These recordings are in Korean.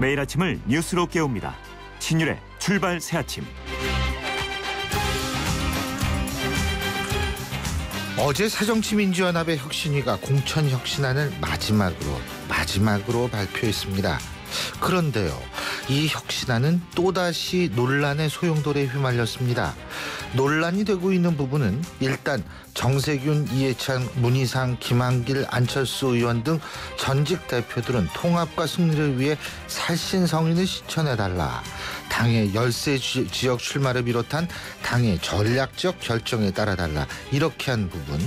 매일 아침을 뉴스로 깨웁니다. 신율의 출발 새아침. 어제 새정치민주연합의 혁신위가 공천혁신안을 마지막으로 발표했습니다. 그런데요, 이 혁신안은 또다시 논란의 소용돌이에 휘말렸습니다. 논란이 되고 있는 부분은 일단 정세균, 이해찬, 문희상, 김한길, 안철수 의원 등 전직 대표들은 통합과 승리를 위해 살신성인을 실천해달라, 당의 열세 지역 출마를 비롯한 당의 전략적 결정에 따라달라, 이렇게 한 부분,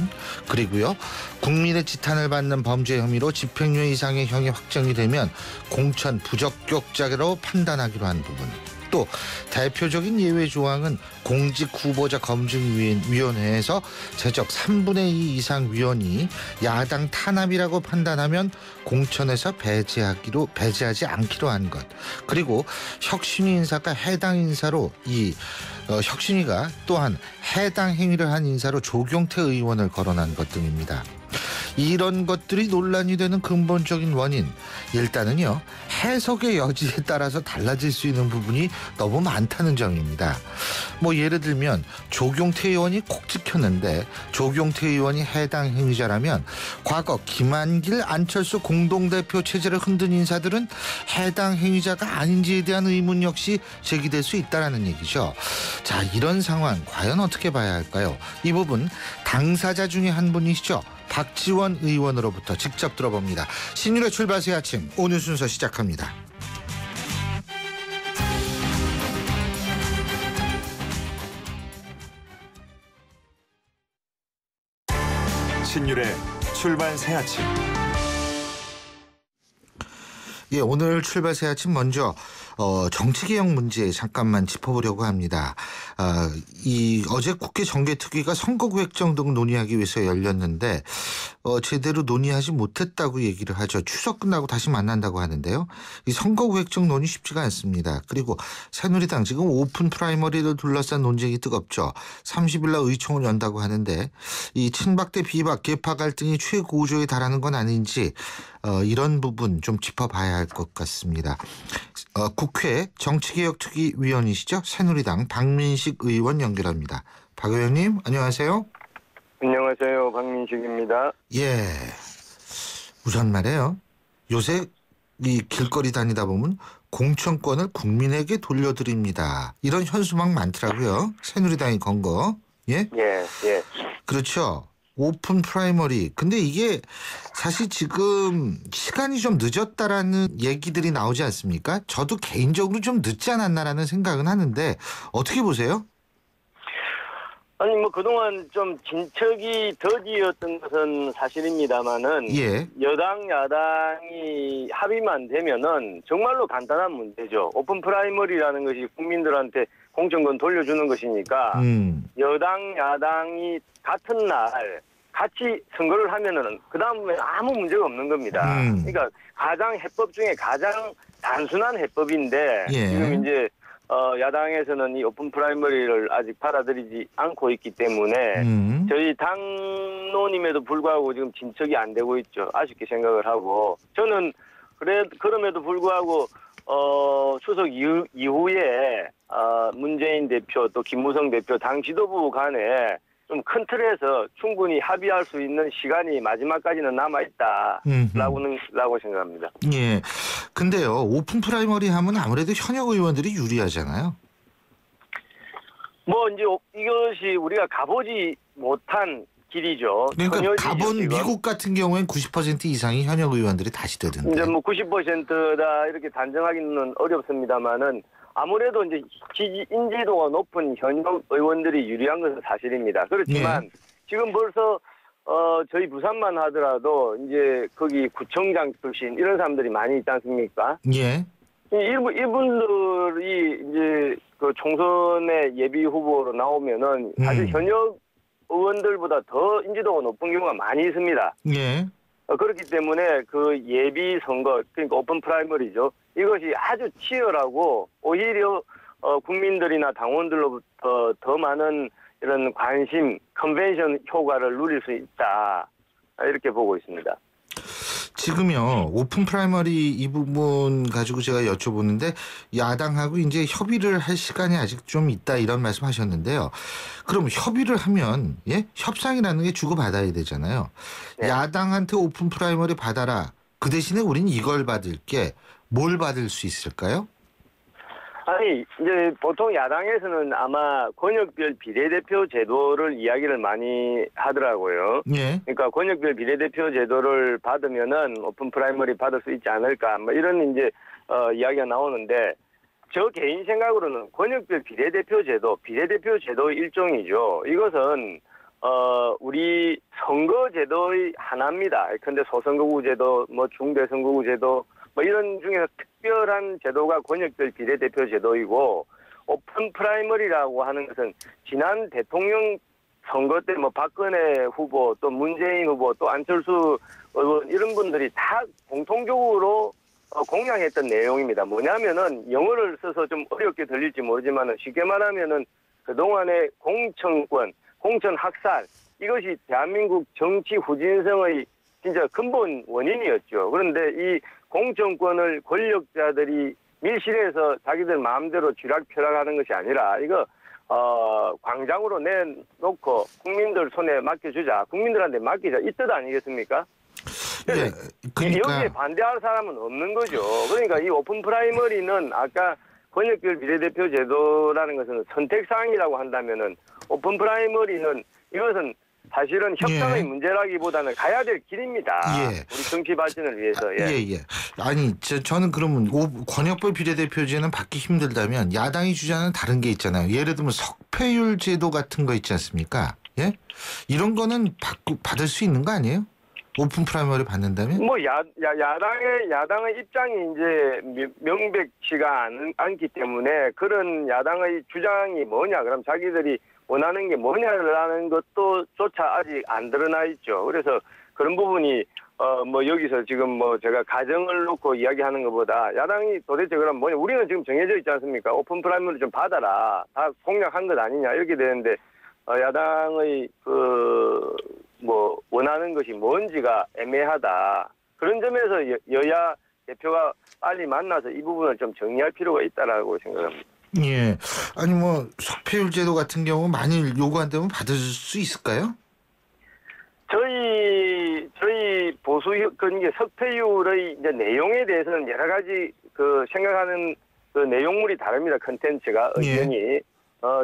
그리고요, 국민의 지탄을 받는 범죄 혐의로 집행유예 이상의 형이 확정이 되면 공천 부적격자로 판단하기로 한 부분, 또 대표적인 예외 조항은 공직 후보자 검증위원회에서 제적 3분의 2 이상 위원이 야당 탄압이라고 판단하면 공천에서 배제하지 않기로 한 것, 그리고 혁신위 인사가 해당 인사로 혁신위가 또한 해당 행위를 한 인사로 조경태 의원을 거론한 것 등입니다. 이런 것들이 논란이 되는 근본적인 원인, 일단은요, 해석의 여지에 따라서 달라질 수 있는 부분이 너무 많다는 점입니다. 예를 들면 조경태 의원이 콕 찍혔는데 조경태 의원이 해당 행위자라면 과거 김한길, 안철수 공동대표 체제를 흔든 인사들은 해당 행위자가 아닌지에 대한 의문 역시 제기될 수 있다는 얘기죠. 자, 이런 상황 과연 어떻게 봐야 할까요? 이 부분 당사자 중에 한 분이시죠. 박지원 의원으로부터 직접 들어봅니다. 신율의 출발 새 아침, 오늘 순서 시작합니다. 신율의 출발 새 아침. 예, 오늘 출발 새 아침 먼저 정치개혁 문제 잠깐만 짚어보려고 합니다. 어제 국회 정개특위가 선거구획정 등 논의하기 위해서 열렸는데 제대로 논의하지 못했다고 얘기를 하죠. 추석 끝나고 다시 만난다고 하는데요. 이 선거구획정 논의 쉽지가 않습니다. 그리고 새누리당 지금 오픈 프라이머리를 둘러싼 논쟁이 뜨겁죠. 30일 날 의총을 연다고 하는데 이 친박 대 비박, 계파 갈등이 최고조에 달하는 건 아닌지 이런 부분 좀 짚어봐야 할 것 같습니다. 국회 정치개혁특위위원이시죠? 새누리당 박민식 의원 연결합니다. 박 의원님, 안녕하세요. 안녕하세요. 박민식입니다. 예. 우선 말이에요, 요새 이 길거리 다니다 보면 공천권을 국민에게 돌려드립니다, 이런 현수막 많더라고요. 새누리당이 건 거. 예? 예. 그렇죠. 오픈 프라이머리. 근데 이게 사실 지금 시간이 좀 늦었다라는 얘기들이 나오지 않습니까? 저도 개인적으로 좀 늦지 않았나라는 생각은 하는데 어떻게 보세요? 아니 그동안 좀 진척이 더디었던 것은 사실입니다만은 예. 여당 야당이 합의만 되면은 정말로 간단한 문제죠. 오픈 프라이머리라는 것이 국민들한테 공천권 돌려주는 것이니까 여당 야당이 같은 날 같이 선거를 하면은 그 다음에 아무 문제가 없는 겁니다. 그러니까 가장 해법 중에 가장 단순한 해법인데 예. 지금 이제 야당에서는 이 오픈 프라이머리를 아직 받아들이지 않고 있기 때문에 저희 당론임에도 불구하고 지금 진척이 안 되고 있죠. 아쉽게 생각을 하고, 저는 그럼에도 불구하고 추석 이후에 문재인 대표 또 김무성 대표 당 지도부 간에 좀 큰 틀에서 충분히 합의할 수 있는 시간이 마지막까지는 남아있다라고 생각합니다. 예. 근데요, 오픈 프라이머리 하면 아무래도 현역 의원들이 유리하잖아요. 이제 이것이 우리가 가보지 못한 길이죠. 그러니까 가본 미국 같은 경우엔 90% 이상이 현역 의원들이 다시 되던데. 이제 90%다 이렇게 단정하기는 어렵습니다만은 아무래도 이제 인지도가 높은 현역 의원들이 유리한 것은 사실입니다. 그렇지만 예. 지금 벌써 저희 부산만 하더라도 이제 거기 구청장 출신 이런 사람들이 많이 있지 않습니까? 예. 이분들이 이제 그 총선에 예비 후보로 나오면은 사실 현역 의원들보다 더 인지도가 높은 경우가 많이 있습니다. 예. 그렇기 때문에 그 예비 선거, 그러니까 오픈 프라이머리죠, 이것이 아주 치열하고 오히려 국민들이나 당원들로부터 더 많은 이런 관심, 컨벤션 효과를 누릴 수 있다, 이렇게 보고 있습니다. 지금요 오픈 프라이머리 이 부분 가지고 제가 여쭤보는데 야당하고 이제 협의를 할 시간이 아직 좀 있다 이런 말씀하셨는데요. 그럼 협의를 하면 협상이라는 게 주고 받아야 되잖아요. 네. 야당한테 오픈 프라이머리 받아라. 그 대신에 우린 이걸 받을게. 뭘 받을 수 있을까요? 아니 이제 보통 야당에서는 아마 권역별 비례대표 제도를 이야기를 많이 하더라고요. 예. 그러니까 권역별 비례대표 제도를 받으면은 오픈 프라이머리 받을 수 있지 않을까 뭐 이런 이제 이야기가 나오는데 저 개인 생각으로는 권역별 비례대표 제도의 일종이죠. 이것은 우리 선거 제도의 하나입니다. 근데 소선거구 제도, 뭐 중대선거구 제도 뭐 이런 중에서 특별한 제도가 권역별 비례대표 제도이고 오픈 프라이머리라고 하는 것은 지난 대통령 선거 때 뭐 박근혜 후보 또 문재인 후보 또 안철수 의원 이런 분들이 다 공통적으로 공약했던 내용입니다. 뭐냐면은 영어를 써서 좀 어렵게 들릴지 모르지만은 쉽게 말하면은 그동안의 공천권, 공천 학살 이것이 대한민국 정치 후진성의 진짜 근본 원인이었죠. 그런데 이 공천권을 권력자들이 밀실에서 자기들 마음대로 쥐락펴락하는 것이 아니라 이거 광장으로 내놓고 국민들 손에 맡겨주자, 국민들한테 맡기자 이 뜻 아니겠습니까? 네, 그러니까 여기에 반대할 사람은 없는 거죠. 그러니까 이 오픈 프라이머리는 아까 권역별 비례대표 제도라는 것은 선택사항이라고 한다면은 오픈 프라이머리는 이것은 사실은 협상의 문제라기보다는 가야 될 길입니다. 우리 정치 발전을 위해서. 아니 저는 그러면 권역별 비례대표제는 받기 힘들다면 야당이 주장하는 다른 게 있잖아요. 예를 들면 석패율 제도 같은 거 있지 않습니까? 예? 이런 거는 받을 수 있는 거 아니에요? 오픈 프라이머리 받는다면? 뭐 야당의 입장이 이제 명백치가 않기 때문에 그런 야당의 주장이 뭐냐, 그럼 자기들이 원하는 게 뭐냐라는 것도조차 아직 안 드러나 있죠. 그래서 그런 부분이 뭐 여기서 지금 뭐 제가 가정을 놓고 이야기하는 것보다 야당이 도대체 그럼 뭐냐, 우리는 지금 정해져 있지 않습니까? 오픈 프라이머리 좀 받아라, 다 공약한 것 아니냐 이렇게 되는데 야당의 뭐 원하는 것이 뭔지가 애매하다. 그런 점에서 여야 대표가 빨리 만나서 이 부분을 좀 정리할 필요가 있다라고 생각합니다. 예. 아니 뭐 석패율 제도 같은 경우 만일 요구한다면 받을 수 있을까요? 저희 보수 이게 석패율의 이제 내용에 대해서는 여러 가지 생각하는 내용물이 다릅니다. 컨텐츠가 의견이.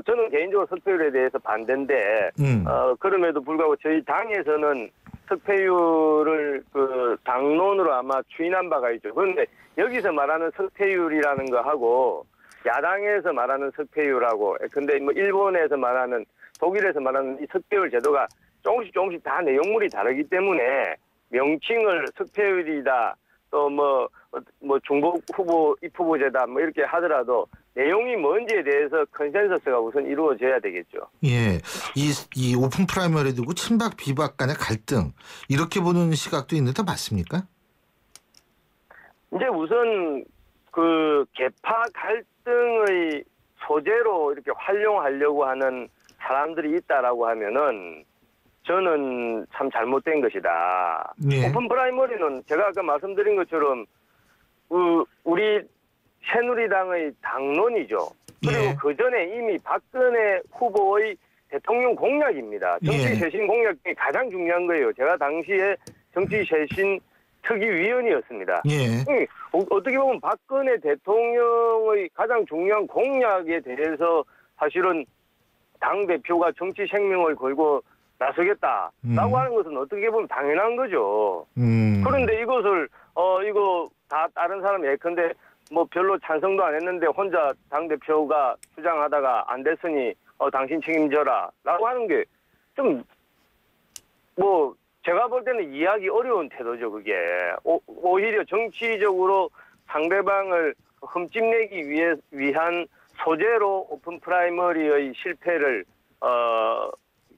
저는 개인적으로 석패율에 대해서 반대인데 그럼에도 불구하고 저희 당에서는 석패율을 당론으로 아마 추인한 바가 있죠. 그런데 여기서 말하는 석패율이라는 거하고 야당에서 말하는 석패율하고, 근데 뭐 일본에서 말하는, 독일에서 말하는 이 석패율 제도가 조금씩 다 내용물이 다르기 때문에 명칭을 석패율이다, 또 뭐 중복 후보 입후보제다 뭐 이렇게 하더라도 내용이 뭔지에 대해서 컨센서스가 우선 이루어져야 되겠죠. 예, 이 오픈 프라이머리 두고 친박 비박 간의 갈등 이렇게 보는 시각도 있는데 맞습니까? 이제 우선 계파 갈등의 소재로 이렇게 활용하려고 하는 사람들이 있다라고 하면은 저는 참 잘못된 것이다. 오픈 프라이머리는 제가 아까 말씀드린 것처럼 우리 새누리당의 당론이죠. 그리고 그 전에 이미 박근혜 후보의 대통령 공약입니다. 정치 쇄신 공약 중에 가장 중요한 거예요. 제가 당시에 정치 쇄신 특위위원이었습니다. 어떻게 보면 박근혜 대통령의 가장 중요한 공약에 대해서 사실은 당대표가 정치 생명을 걸고 나서겠다라고 하는 것은 어떻게 보면 당연한 거죠. 그런데 이것을 이거 다 다른 사람 예컨대 뭐 별로 찬성도 안 했는데 혼자 당대표가 주장하다가 안 됐으니 당신 책임져라 라고 하는 게 좀 뭐 제가 볼 때는 이해하기 어려운 태도죠. 그게 오히려 정치적으로 상대방을 흠집내기 위한 소재로 오픈 프라이머리의 실패를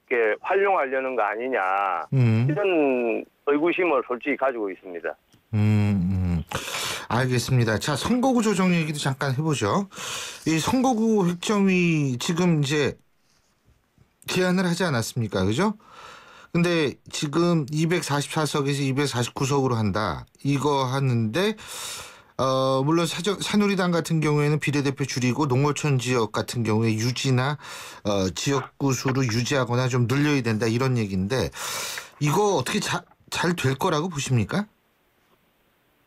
이렇게 활용하려는 거 아니냐 이런 의구심을 솔직히 가지고 있습니다. 알겠습니다. 자, 선거구 조정 얘기도 잠깐 해보죠. 이 선거구 획정위 지금 이제 제안을 하지 않았습니까? 그죠? 근데 지금 244석에서 249석으로 한다. 이거 하는데 물론 새누리당 같은 경우에는 비례대표 줄이고 농어촌 지역 같은 경우에 유지나 지역구 수를 유지하거나 좀 늘려야 된다 이런 얘기인데 이거 어떻게 잘 될 거라고 보십니까?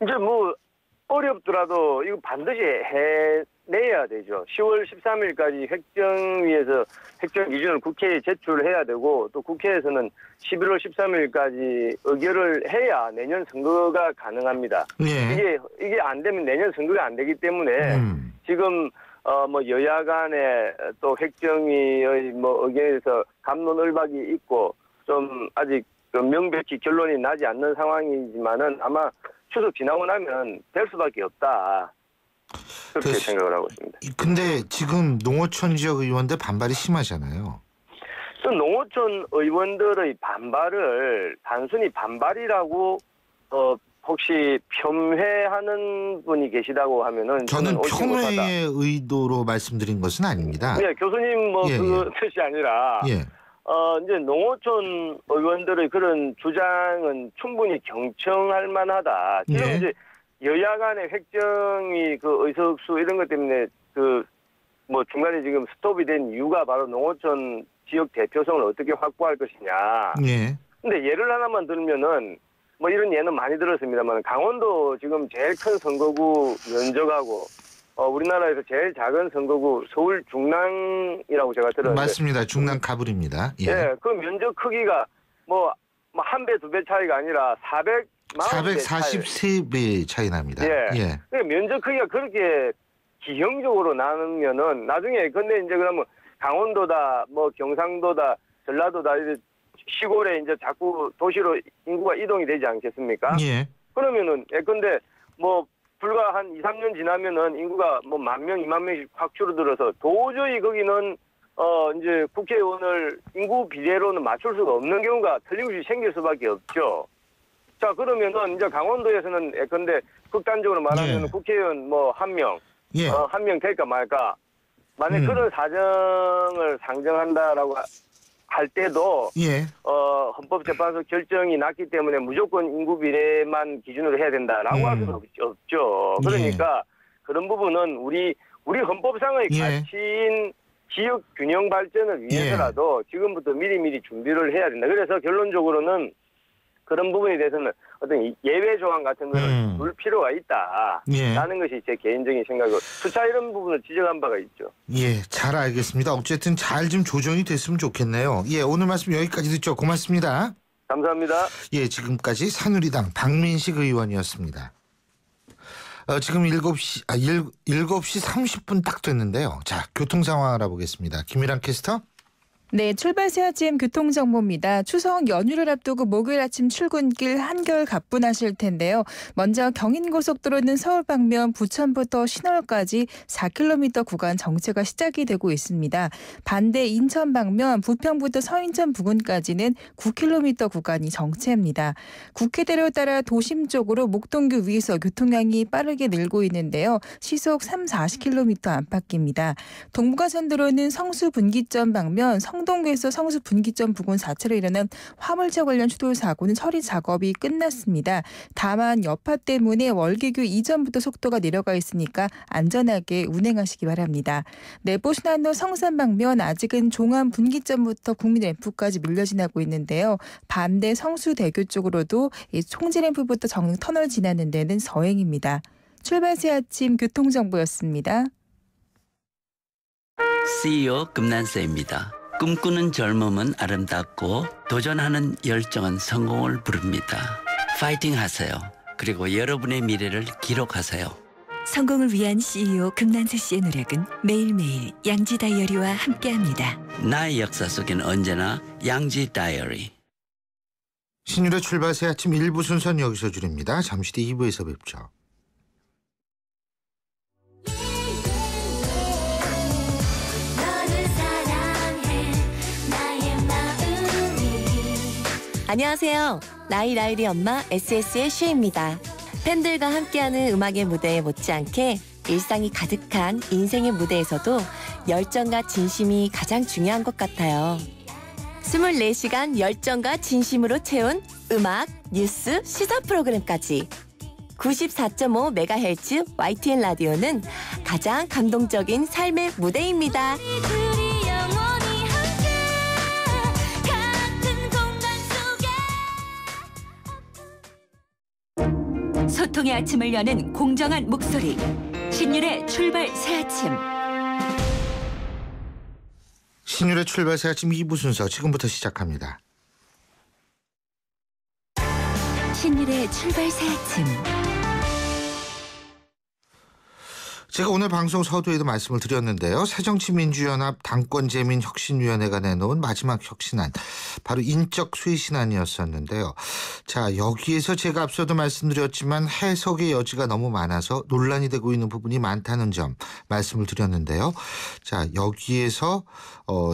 이제 뭐 어렵더라도 이거 반드시 해내야 되죠. 10월 13일까지 획정위에서 획정 기준을 국회에 제출해야 되고 또 국회에서는 11월 13일까지 의결을 해야 내년 선거가 가능합니다. 예. 이게 안 되면 내년 선거가 안 되기 때문에 지금 뭐 여야 간에 또 획정위의 뭐 의견에서 갑론을박이 있고 좀 아직 명백히 결론이 나지 않는 상황이지만은 아마 추석 지나고 나면 될 수밖에 없다. 그렇게 생각을 하고 있습니다. 근데 지금 농어촌 지역 의원들 반발이 심하잖아요. 농어촌 의원들의 반발을 단순히 반발이라고 혹시 폄훼하는 분이 계시다고 하면은 저는 폄훼의 의도로 말씀드린 것은 아닙니다. 네, 교수님 그 뜻이 아니라 이제 농어촌 의원들의 그런 주장은 충분히 경청할 만하다. 지금 이제 여야 간의 획정이 그 의석수 이런 것 때문에 그 뭐 중간에 지금 스톱이 된 이유가 바로 농어촌 지역 대표성을 어떻게 확보할 것이냐. 근데 예를 하나만 들면은 뭐 이런 예는 많이 들었습니다만 강원도 지금 제일 큰 선거구 면적하고 우리나라에서 제일 작은 선거구 서울 중랑이라고 제가 들었는데 맞습니다. 중랑 가불입니다. 그 면적 크기가 뭐 한 배, 두 배 차이가 아니라 443배 차이 납니다. 그 면적 크기가 그렇게 기형적으로 나누면은 나중에 근데 이제 그러면 강원도다, 뭐 경상도다, 전라도다 시골에 이제 자꾸 도시로 인구가 이동이 되지 않겠습니까? 그러면은 근데 뭐 불과 한 2, 3년 지나면은 인구가 뭐 10,000명, 20,000명씩 확 줄어들어서 도저히 거기는 이제 국회의원을 인구 비례로는 맞출 수가 없는 경우가 틀림없이 생길 수밖에 없죠. 자, 그러면은 이제 강원도에서는 근데 극단적으로 말하면 국회의원 뭐 1명, 1명 될까 말까. 만약 그런 사정을 상정한다라고 할 때도 헌법재판소 결정이 났기 때문에 무조건 인구 비례만 기준으로 해야 된다라고 할 수는 없죠. 그러니까 그런 부분은 우리 헌법상의 가치인 지역 균형 발전을 위해서라도 지금부터 미리미리 준비를 해야 된다. 그래서 결론적으로는 그런 부분에 대해서는 어떤 예외 조항 같은 거를 둘 필요가 있다라는 것이 제 개인적인 생각이고 수차 이런 부분을 지적한 바가 있죠. 잘 알겠습니다. 어쨌든 잘 좀 조정이 됐으면 좋겠네요. 오늘 말씀 여기까지 듣죠. 고맙습니다. 감사합니다. 지금까지 새누리당 박민식 의원이었습니다. 지금 7시 30분 딱 됐는데요. 자, 교통 상황 알아보겠습니다. 김일환 캐스터. 네, 출발새 아침 교통정보입니다. 추석 연휴를 앞두고 목요일 아침 출근길 한결 가뿐하실 텐데요. 먼저 경인고속도로는 서울 방면 부천부터 신월까지 4km 구간 정체가 시작이 되고 있습니다. 반대 인천 방면 부평부터 서인천 부근까지는 9km 구간이 정체입니다. 국회대로 따라 도심 쪽으로 목동교 위에서 교통량이 빠르게 늘고 있는데요. 시속 30-40km 안팎입니다. 동부가선도로는 성수 분기점 방면 성동구에서 성수 분기점 부근 4차로 일어난 화물차 관련 추돌 사고는 처리 작업이 끝났습니다. 다만 여파 때문에 월계교 이전부터 속도가 내려가 있으니까 안전하게 운행하시기 바랍니다. 내부 신안로 성산 방면 아직은 종암 분기점부터 국민램프까지 밀려 지나고 있는데요. 반대 성수대교 쪽으로도 총지램프부터 터널 지나는 데는 서행입니다. 출발새 아침 교통정보였습니다. CEO 금난세입니다. 꿈꾸는 젊음은 아름답고 도전하는 열정은 성공을 부릅니다. 파이팅 하세요. 그리고 여러분의 미래를 기록하세요. 성공을 위한 CEO 금난세 씨의 노력은 매일매일 양지 다이어리와 함께합니다. 나의 역사 속엔 언제나 양지 다이어리. 신율의 출발새 아침 1부 순서는 여기서 줄입니다. 잠시 뒤 2부에서 뵙죠. 안녕하세요. 나이라이리 엄마 SS의 슈입니다. 팬들과 함께하는 음악의 무대에 못지않게 일상이 가득한 인생의 무대에서도 열정과 진심이 가장 중요한 것 같아요. 24시간 열정과 진심으로 채운 음악, 뉴스, 시사 프로그램까지 94.5MHz YTN 라디오는 가장 감동적인 삶의 무대입니다. 소통의 아침을 여는 공정한 목소리. 신율의 출발 새 아침. 신율의 출발 새 아침 2부 순서 지금부터 시작합니다. 신율의 출발 새 아침. 제가 오늘 방송 서두에도 말씀을 드렸는데요. 새정치민주연합 당권재민혁신위원회가 내놓은 마지막 혁신안, 바로 인적 쇄신안이었었는데요. 자, 여기에서 제가 앞서도 말씀드렸지만 해석의 여지가 너무 많아서 논란이 되고 있는 부분이 많다는 점 말씀을 드렸는데요. 자, 여기에서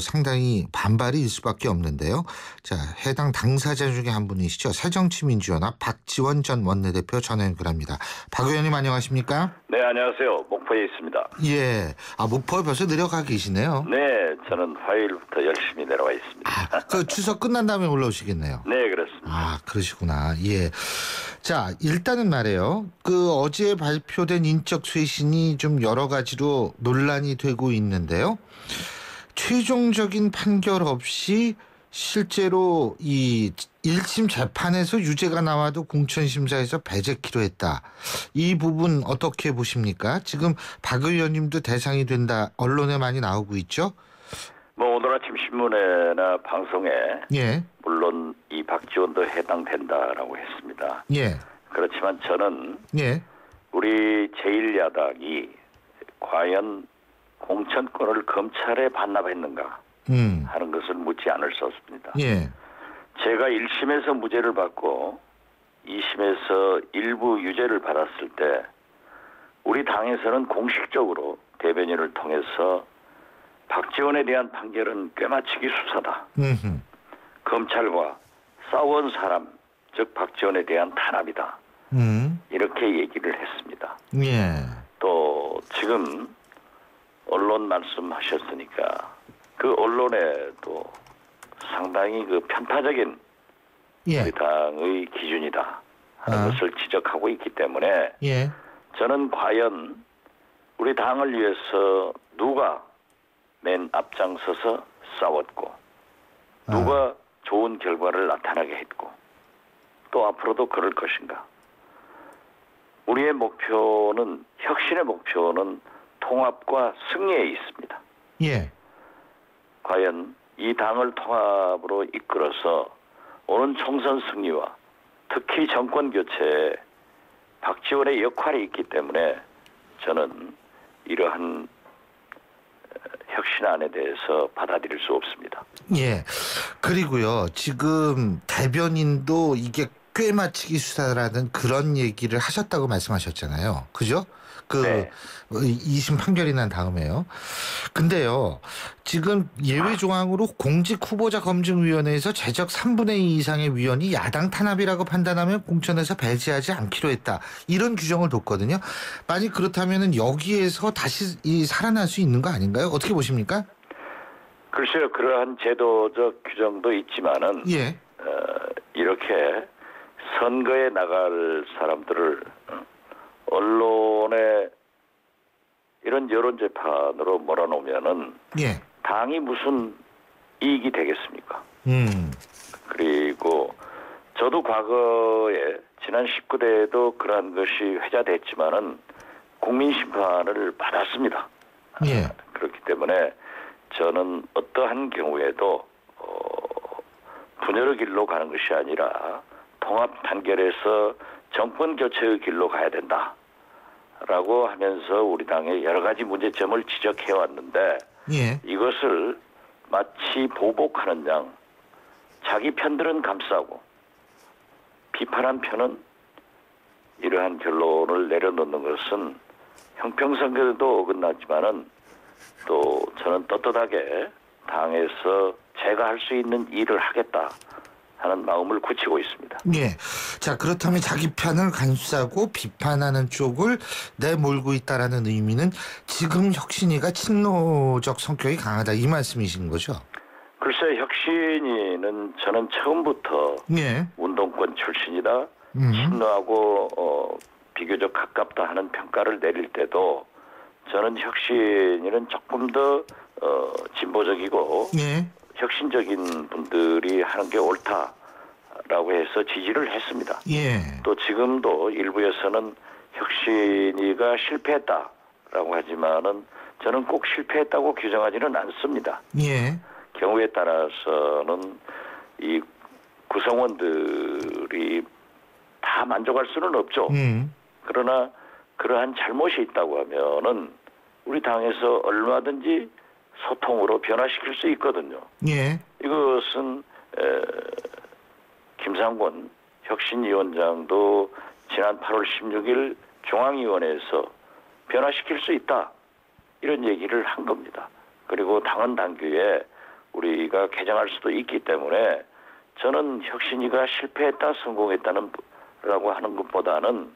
상당히 반발이 일 수밖에 없는데요. 자, 해당 당사자 중에 한 분이시죠. 새정치민주연합 박지원 전 원내대표 전화 연결합니다. 박 의원님 안녕하십니까? 네, 안녕하세요. 목포에 있습니다. 예. 목포에 벌써 내려가 계시네요. 네, 저는 화요일부터 열심히 내려와 있습니다. 그 추석 끝난 다음에 올라오시겠네요. 네, 그렇습니다. 그러시구나. 예. 자, 일단은 말이에요. 그 어제 발표된 인적 쇄신이 좀 여러 가지로 논란이 되고 있는데요. 최종적인 판결 없이 실제로 이 1심 재판에서 유죄가 나와도 공천심사에서 배제키로 했다. 이 부분 어떻게 보십니까? 지금 박 의원님도 대상이 된다. 언론에 많이 나오고 있죠? 오늘 아침 신문이나 방송에 예. 물론 이 박지원도 해당된다라고 했습니다. 예. 그렇지만 저는 예. 우리 제1야당이 과연 공천권을 검찰에 반납했는가 하는 것을 묻지 않을 수 없습니다. 예. 제가 1심에서 무죄를 받고 2심에서 일부 유죄를 받았을 때 우리 당에서는 공식적으로 대변인을 통해서 박지원에 대한 판결은 꿰맞추기 수사다. 검찰과 싸운 사람, 즉 박지원에 대한 탄압이다. 이렇게 얘기를 했습니다. 예. 또 지금 언론 말씀하셨으니까 그 언론에도 상당히 그 편파적인 예. 우리 당의 기준이다 하는 것을 지적하고 있기 때문에 예. 저는 과연 우리 당을 위해서 누가 맨 앞장서서 싸웠고 누가 좋은 결과를 나타나게 했고 또 앞으로도 그럴 것인가. 우리의 목표는, 혁신의 목표는 통합과 승리에 있습니다. 예. 과연 이 당을 통합으로 이끌어서 오는 총선 승리와 특히 정권 교체에 박지원의 역할이 있기 때문에 저는 이러한 혁신안에 대해서 받아들일 수 없습니다. 예. 그리고요, 지금 대변인도 이게 꿰맞추기 수사라는 그런 얘기를 하셨다고 말씀하셨잖아요. 그죠? 네. 2심 판결이 난 다음에요. 근데요, 지금 예외 조항으로 공직 후보자 검증위원회에서 제적 3분의 2 이상의 위원이 야당 탄압이라고 판단하면 공천에서 배제하지 않기로 했다. 이런 규정을 뒀거든요. 만약 그렇다면 여기에서 다시 살아날 수 있는 거 아닌가요? 어떻게 보십니까? 글쎄요, 그러한 제도적 규정도 있지만은 예. 이렇게 선거에 나갈 사람들을 언론에 이런 여론 재판으로 몰아놓으면은 예. 당이 무슨 이익이 되겠습니까? 그리고 저도 과거에 지난 19대에도 그러한 것이 회자됐지만은 국민 심판을 받았습니다. 예. 그렇기 때문에 저는 어떠한 경우에도 분열의 길로 가는 것이 아니라 통합 단결해서 정권 교체의 길로 가야 된다라고 하면서 우리 당의 여러 가지 문제점을 지적해 왔는데 예. 이것을 마치 보복하는 양 자기 편들은 감싸고 비판한 편은 이러한 결론을 내려놓는 것은 형평성에도 어긋나지만은 또 저는 떳떳하게 당에서 제가 할 수 있는 일을 하겠다 하는 마음을 굳히고 있습니다. 예. 자, 그렇다면 자기 편을 감싸고 비판하는 쪽을 내몰고 있다라는 의미는 지금 혁신위가 친노적 성격이 강하다 이 말씀이신 거죠? 글쎄 글쎄 혁신위는 저는 처음부터 예. 운동권 출신이다. 친노하고 비교적 가깝다 하는 평가를 내릴 때도 저는 혁신위는 조금 더 진보적이고 예. 혁신적인 분들이 하는 게 옳다라고 해서 지지를 했습니다. 예. 또 지금도 일부에서는 혁신위가 실패했다라고 하지만은 저는 꼭 실패했다고 규정하지는 않습니다. 예. 경우에 따라서는 이 구성원들이 다 만족할 수는 없죠. 그러나 그러한 잘못이 있다고 하면은 우리 당에서 얼마든지 소통으로 변화시킬 수 있거든요. 예. 이것은 김상곤 혁신위원장도 지난 8월 16일 중앙위원회에서 변화시킬 수 있다. 이런 얘기를 한 겁니다. 그리고 당헌 당규에 우리가 개정할 수도 있기 때문에 저는 혁신위가 실패했다 성공했다는 라고 하는 것보다는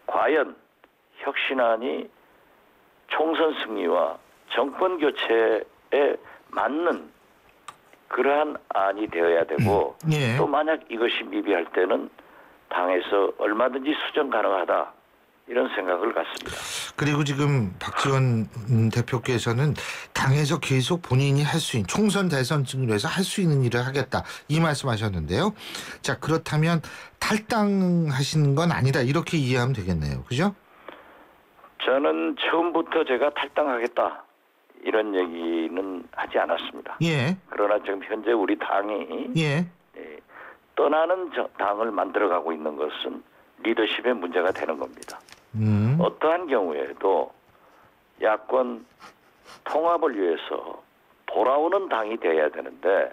과연 혁신안이 총선 승리와 정권 교체에 맞는 그러한 안이 되어야 되고 예. 또 만약 이것이 미비할 때는 당에서 얼마든지 수정 가능하다 이런 생각을 갖습니다. 그리고 지금 박지원 대표께서는 당에서 계속 본인이 할 수 있는 총선 대선 중에서 할 수 있는 일을 하겠다 이 말씀하셨는데요. 자 그렇다면 탈당하시는 건 아니다 이렇게 이해하면 되겠네요. 그죠? 저는 처음부터 제가 탈당하겠다 이런 얘기는 하지 않았습니다. 예. 그러나 지금 현재 우리 당이 예. 떠나는 당을 만들어가고 있는 것은 리더십의 문제가 되는 겁니다. 어떠한 경우에도 야권 통합을 위해서 돌아오는 당이 돼야 되는데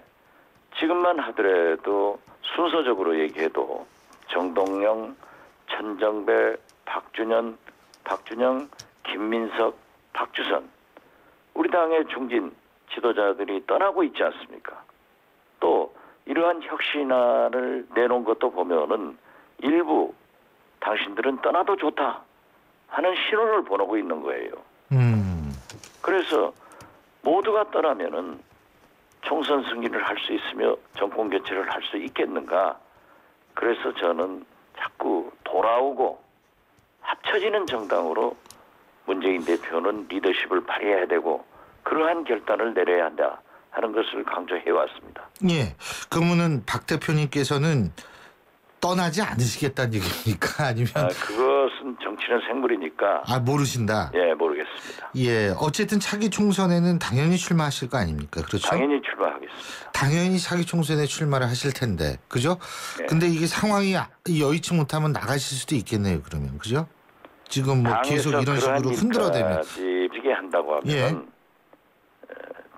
지금만 하더라도 순서적으로 얘기해도 정동영, 천정배, 박준영, 김민석, 박주선 우리 당의 중진 지도자들이 떠나고 있지 않습니까? 또 이러한 혁신안을 내놓은 것도 보면은 일부 당신들은 떠나도 좋다 하는 신호를 보내고 있는 거예요. 그래서 모두가 떠나면은 총선 승리를 할 수 있으며 정권 교체를 할 수 있겠는가? 그래서 저는 자꾸 돌아오고 합쳐지는 정당으로 문재인 대표는 리더십을 발휘해야 되고 그러한 결단을 내려야 한다 하는 것을 강조해 왔습니다. 예. 그러면은 박 대표님께서는 떠나지 않으시겠다는 얘기입니까? 아니면 그것은 정치는 생물이니까 모르신다. 예, 모르겠습니다. 예, 어쨌든 차기 총선에는 당연히 출마하실 거 아닙니까? 그렇죠? 당연히 출마하겠습니다. 당연히 차기 총선에 출마를 하실 텐데, 그죠? 예. 근데 이게 상황이 여의치 못하면 나가실 수도 있겠네요. 그러면 그죠? 지금 뭐 계속 이런 식으로 흔들어대면 지게 한다고 하면 예.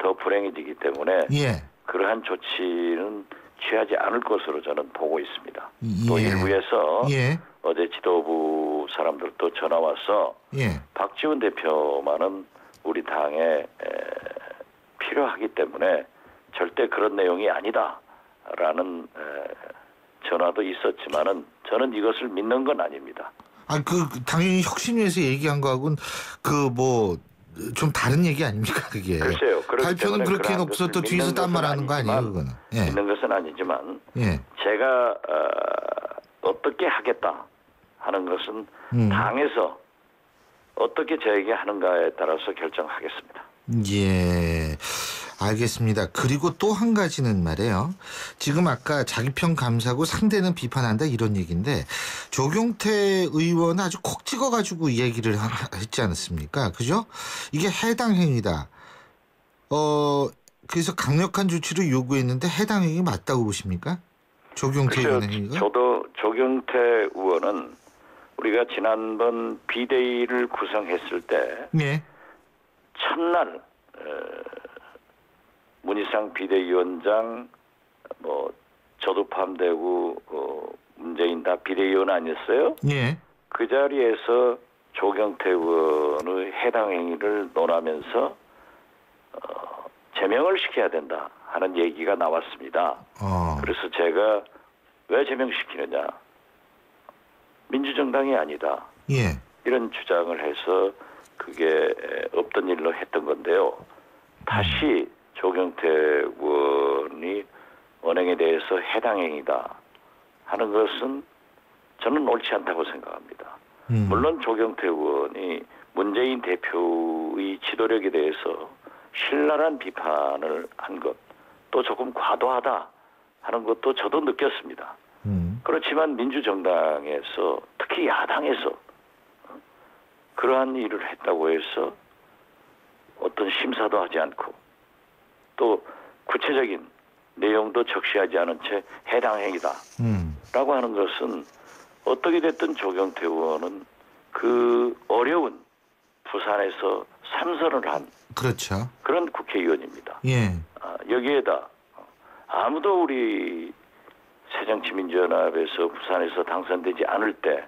더 불행해지기 때문에 예. 그러한 조치는 취하지 않을 것으로 저는 보고 있습니다. 예. 또 일부에서 예. 어제 지도부 사람들도 전화 와서 예. 박지원 대표만은 우리 당에 필요하기 때문에 절대 그런 내용이 아니다라는 전화도 있었지만은 저는 이것을 믿는 건 아닙니다. 당연히 혁신위에서 얘기한 거하고는 좀 다른 얘기 아닙니까 그게? 글쎄요. 발표는 그렇게 해놓고서 또 뒤에서 딴 말하는 거 아니에요 그거는? 예. 믿는 것은 아니지만 예. 제가 어떻게 하겠다 하는 것은 당에서 어떻게 저에게 하는가에 따라서 결정하겠습니다. 예. 알겠습니다. 그리고 또 한 가지는 말이에요. 지금 아까 자기평 감사고 상대는 비판한다 이런 얘기인데 조경태 의원은 아주 콕 찍어가지고 얘기를 했지 않았습니까? 그죠? 이게 해당 행위다. 그래서 강력한 조치를 요구했는데 해당 행위 맞다고 보십니까? 조경태 의원 행위가? 저도 조경태 의원은 우리가 지난번 비대위를 구성했을 때 네. 첫날 문희상 비대위원장 저도 포함되고 문재인 다 비대위원 아니었어요? 네. 그 자리에서 조경태 의원의 해당 행위를 논하면서 제명을 시켜야 된다 하는 얘기가 나왔습니다. 그래서 제가 왜 제명시키느냐? 민주정당이 아니다. 예. 이런 주장을 해서 그게 없던 일로 했던 건데요. 다시 조경태 의원이 언행에 대해서 해당 행위다 하는 것은 저는 옳지 않다고 생각합니다. 물론 조경태 의원이 문재인 대표의 지도력에 대해서 신랄한 비판을 한 것, 또 조금 과도하다 하는 것도 저도 느꼈습니다. 그렇지만 민주정당에서, 특히 야당에서 그러한 일을 했다고 해서 어떤 심사도 하지 않고 또 구체적인 내용도 적시하지 않은 채 해당 행위다 라고 하는 것은 어떻게 됐든 조경태 의원은 그 어려운 부산에서 삼선을 한 그렇죠. 그런 국회의원입니다. 예. 여기에다 아무도 우리 새정치민주연합에서 부산에서 당선되지 않을 때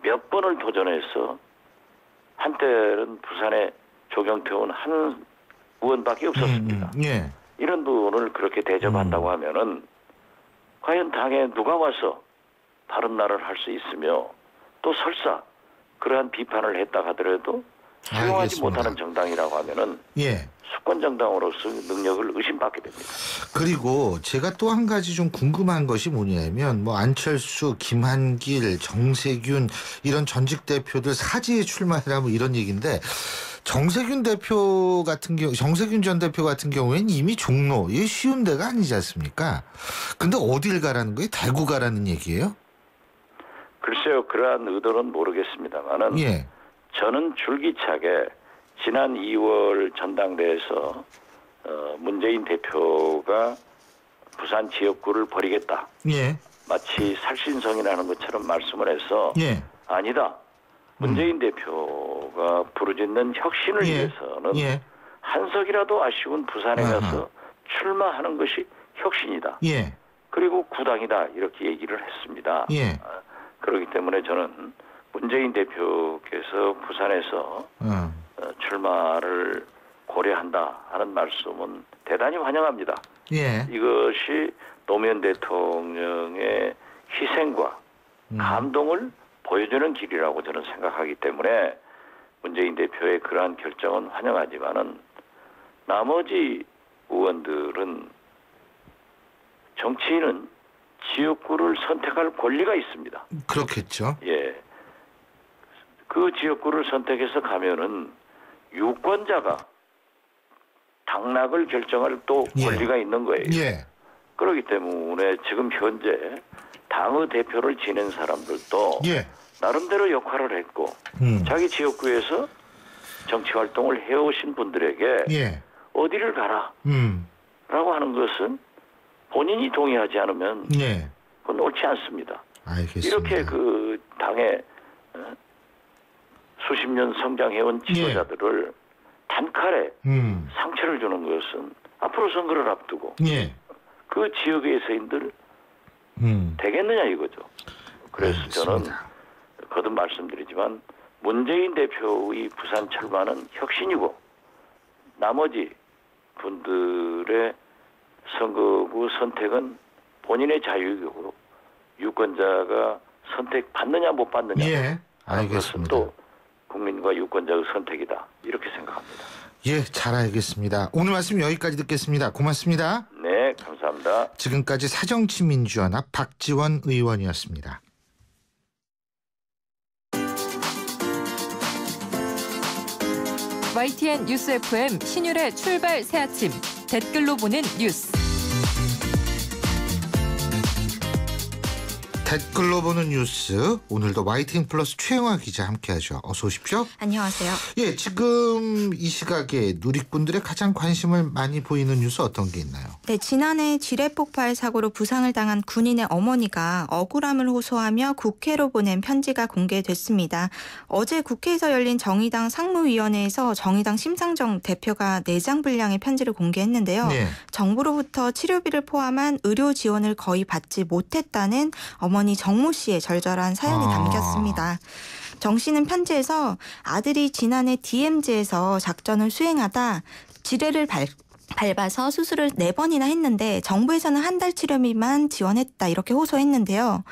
몇 번을 도전해서 한때는 부산에 조경태 의원 한 의원밖에 없었습니다. 예. 이런 분을 그렇게 대접한다고 하면은 과연 당에 누가 와서 다른 말을 할 수 있으며 또 설사 그러한 비판을 했다 하더라도 수용하지 못하는 정당이라고 하면은 예. 수권 정당으로서 능력을 의심받게 됩니다. 그리고 제가 또 한 가지 좀 궁금한 것이 뭐냐면 뭐 안철수, 김한길, 정세균 이런 전직 대표들 사지에 출마해라 뭐 이런 얘기인데 정세균 전 대표 같은 경우에는 이미 종로, 이게 쉬운 데가 아니지 않습니까? 근데 어딜 가라는 거예요? 대구 가라는 얘기예요? 글쎄요, 그러한 의도는 모르겠습니다만은 예. 저는 줄기차게 지난 2월 전당대회에서 문재인 대표가 부산 지역구를 버리겠다. 예. 마치 살신성이라는 것처럼 말씀을 해서 예. 아니다. 문재인 대표가 부르짖는 혁신을 위해서는 한석이라도 아쉬운 부산에 가서 출마하는 것이 혁신이다. 예. 그리고 구당이다. 이렇게 얘기를 했습니다. 예. 그렇기 때문에 저는 문재인 대표께서 부산에서 출마를 고려한다 하는 말씀은 대단히 환영합니다. 예. 이것이 노무현 대통령의 희생과 감동을 보여주는 길이라고 저는 생각하기 때문에 문재인 대표의 그러한 결정은 환영하지만은 나머지 의원들은 정치인은 지역구를 선택할 권리가 있습니다. 그렇겠죠. 예. 그 지역구를 선택해서 가면은 유권자가 당락을 결정할 또 권리가 있는 거예요. 예. 그렇기 때문에 지금 현재 당의 대표를 지낸 사람들도 나름대로 역할을 했고 자기 지역구에서 정치 활동을 해오신 분들에게 어디를 가라 라고 하는 것은 본인이 동의하지 않으면 그건 옳지 않습니다. 알겠습니다. 이렇게 그 당의 수십 년 성장해온 지도자들을 단칼에 상처를 주는 것은 앞으로 선거를 앞두고 그 지역의 서인들 되겠느냐 이거죠. 그래서 알겠습니다. 저는 거듭 말씀드리지만 문재인 대표의 부산 출마는 혁신이고 나머지 분들의 선거구 선택은 본인의 자유이고 유권자가 선택받느냐 못 받느냐 하는 것은 또 국민과 유권자의 선택이다 이렇게 생각합니다. 예, 잘 알겠습니다. 오늘 말씀 여기까지 듣겠습니다. 고맙습니다. 네, 감사합니다. 지금까지 새정치민주연합 박지원 의원이었습니다. YTN 뉴스 FM 신율의 출발 새아침 댓글로 보는 뉴스. 댓글로 보는 뉴스 오늘도 YTN 플러스 최영화 기자 함께하죠. 어서 오십시오. 안녕하세요. 예, 지금 이 시각에 누리꾼들의 가장 관심을 많이 보이는 뉴스 어떤 게 있나요? 네, 지난해 지뢰 폭발 사고로 부상을 당한 군인의 어머니가 억울함을 호소하며 국회로 보낸 편지가 공개됐습니다. 어제 국회에서 열린 정의당 상무위원회에서 정의당 심상정 대표가 내장 분량의 편지를 공개했는데요. 정부로부터 치료비를 포함한 의료 지원을 거의 받지 못했다는 어머니 정모 씨의 절절한 사연이 담겼습니다. 정 씨는 편지에서 아들이 지난해 DMZ에서 작전을 수행하다 지뢰를 밟아서 수술을 4번이나 했는데 정부에서는 한 달 치료비만 지원했다 이렇게 호소했는데요.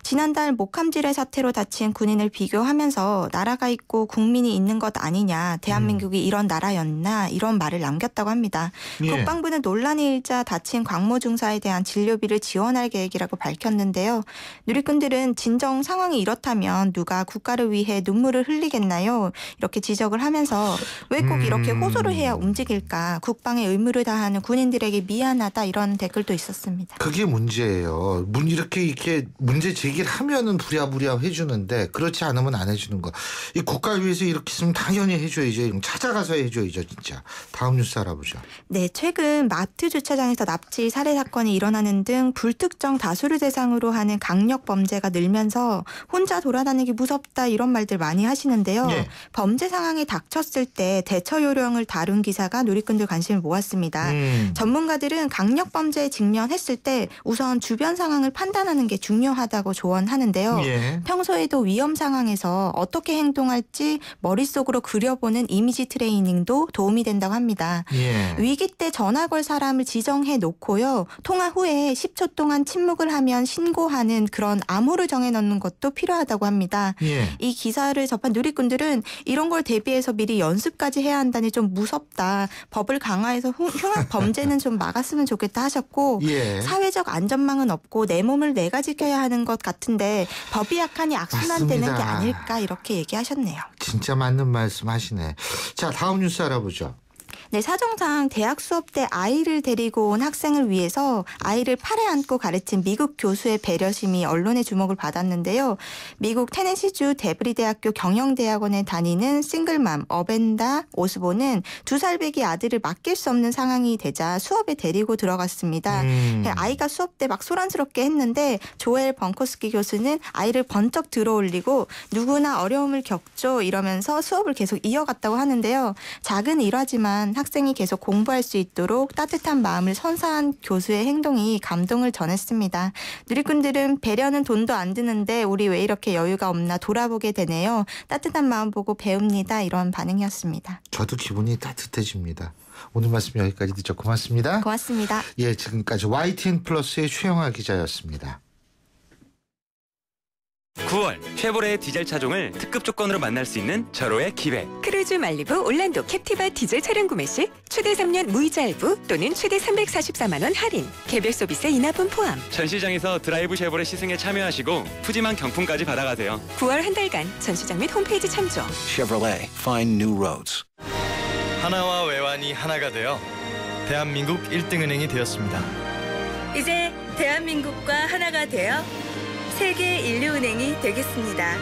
지난달 목함질의 사태로 다친 군인을 비교하면서 나라가 있고 국민이 있는 것 아니냐, 대한민국이 이런 나라였나 이런 말을 남겼다고 합니다. 예. 국방부는 논란이 일자 다친 광모 중사에 대한 진료비를 지원할 계획이라고 밝혔는데요. 누리꾼들은 진정 상황이 이렇다면 누가 국가를 위해 눈물을 흘리겠나요? 이렇게 지적을 하면서 왜 꼭 이렇게 호소를 해야 움직일까? 국방의 의무를 다하는 군인들에게 미안하다 이런 댓글도 있었습니다. 그게 문제예요. 이렇게 문제 제기를 하면은 부랴부랴 해주는데 그렇지 않으면 안 해주는 거. 이 국가를 위해서 이렇게 있으면 당연히 해줘야죠. 찾아가서 해줘야죠, 진짜. 다음 뉴스 알아보죠. 네, 최근 마트 주차장에서 납치 살해 사건이 일어나는 등 불특정 다수를 대상으로 하는 강력 범죄가 늘면서 혼자 돌아다니기 무섭다 이런 말들 많이 하시는데요. 예. 범죄 상황에 닥쳤을 때 대처 요령을 다룬 기사가 누리꾼들 관심을 모았습니다. 전문가들은 강력 범죄에 직면했을 때 우선 주변 상황을 판단하는 게 중요하다고 조언하는데요. 예. 평소에도 위험 상황에서 어떻게 행동할지 머릿속으로 그려보는 이미지 트레이닝도 도움이 된다고 합니다. 예. 위기 때 전화 걸 사람을 지정해 놓고요. 통화 후에 10초 동안 침묵을 하면 신고하는 그런 암호를 정해 놓는 것도 필요하다고 합니다. 예. 이 기사를 접한 누리꾼들은 이런 걸 대비해서 미리 연습까지 해야 한다니 좀 무섭다. 법을 강화해서 흉악 범죄는 좀 막았으면 좋겠다 하셨고 예. 사회적 안전망은 없고 내 몸을 내가 지켜야 하는 것 같은데 법이 약하니 악순환되는 게 맞습니다. 아닐까 이렇게 얘기하셨네요. 진짜 맞는 말씀 하시네. 자, 다음 뉴스 알아보죠. 네, 사정상 대학 수업 때 아이를 데리고 온 학생을 위해서 아이를 팔에 안고 가르친 미국 교수의 배려심이 언론의 주목을 받았는데요. 미국 테네시주 데브리 대학교 경영대학원에 다니는 싱글맘 어벤다 오스본은 2살배기 아들을 맡길 수 없는 상황이 되자 수업에 데리고 들어갔습니다. 아이가 수업 때 막 소란스럽게 했는데 조엘 벙커스키 교수는 아이를 번쩍 들어올리고 누구나 어려움을 겪죠 이러면서 수업을 계속 이어갔다고 하는데요. 작은 일화지만 학생이 계속 공부할 수 있도록 따뜻한 마음을 선사한 교수의 행동이 감동을 전했습니다. 누리꾼들은 배려는 돈도 안 드는데 우리 왜 이렇게 여유가 없나 돌아보게 되네요. 따뜻한 마음 보고 배웁니다. 이런 반응이었습니다. 저도 기분이 따뜻해집니다. 오늘 말씀 여기까지 듣죠. 고맙습니다. 고맙습니다. 예, 지금까지 YTN 플러스의 최영하 기자였습니다. 9월 쉐보레의 디젤 차종을 특급 조건으로 만날 수 있는 절호의 기회. 크루즈 말리부 올란도 캡티바 디젤 차량 구매 시 최대 3년 무이자 할부 또는 최대 344만 원 할인. 개별 서비스 인하분 포함. 전시장에서 드라이브 쉐보레 시승에 참여하시고 푸짐한 경품까지 받아가세요. 9월 한 달간 전시장 및 홈페이지 참조. Chevrolet, find new roads. 하나와 외환이 하나가 되어 대한민국 1등은행이 되었습니다. 이제 대한민국과 하나가 되어 세계 인류은행이 되겠습니다.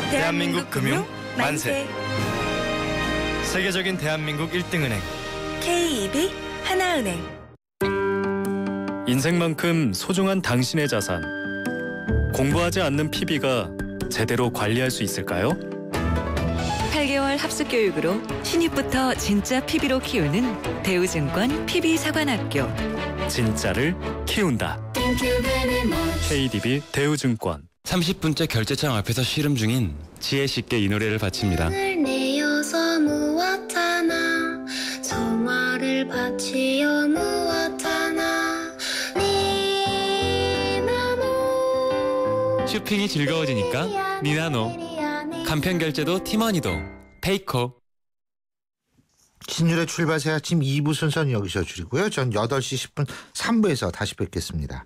대한민국 금융 만세. 세계적인 대한민국 1등은행 KEB 하나은행. 인생만큼 소중한 당신의 자산. 공부하지 않는 PB가 제대로 관리할 수 있을까요? 8개월 합숙 교육으로 신입부터 진짜 PB로 키우는 대우증권 PB사관학교. 진짜를 키운다. KDB 대우증권. 30분째 결제창 앞에서 씨름 중인 지혜 씨께 이 노래를 바칩니다. 내어서 무엇하나 성화를 바치어 무엇하나 니나노. 쇼핑이 즐거워지니까 니나노. 간편 결제도 티머니도 페이코. 신율의 출발새 아침 2부 순서는 여기서 줄이고요. 전 8시 10분 3부에서 다시 뵙겠습니다.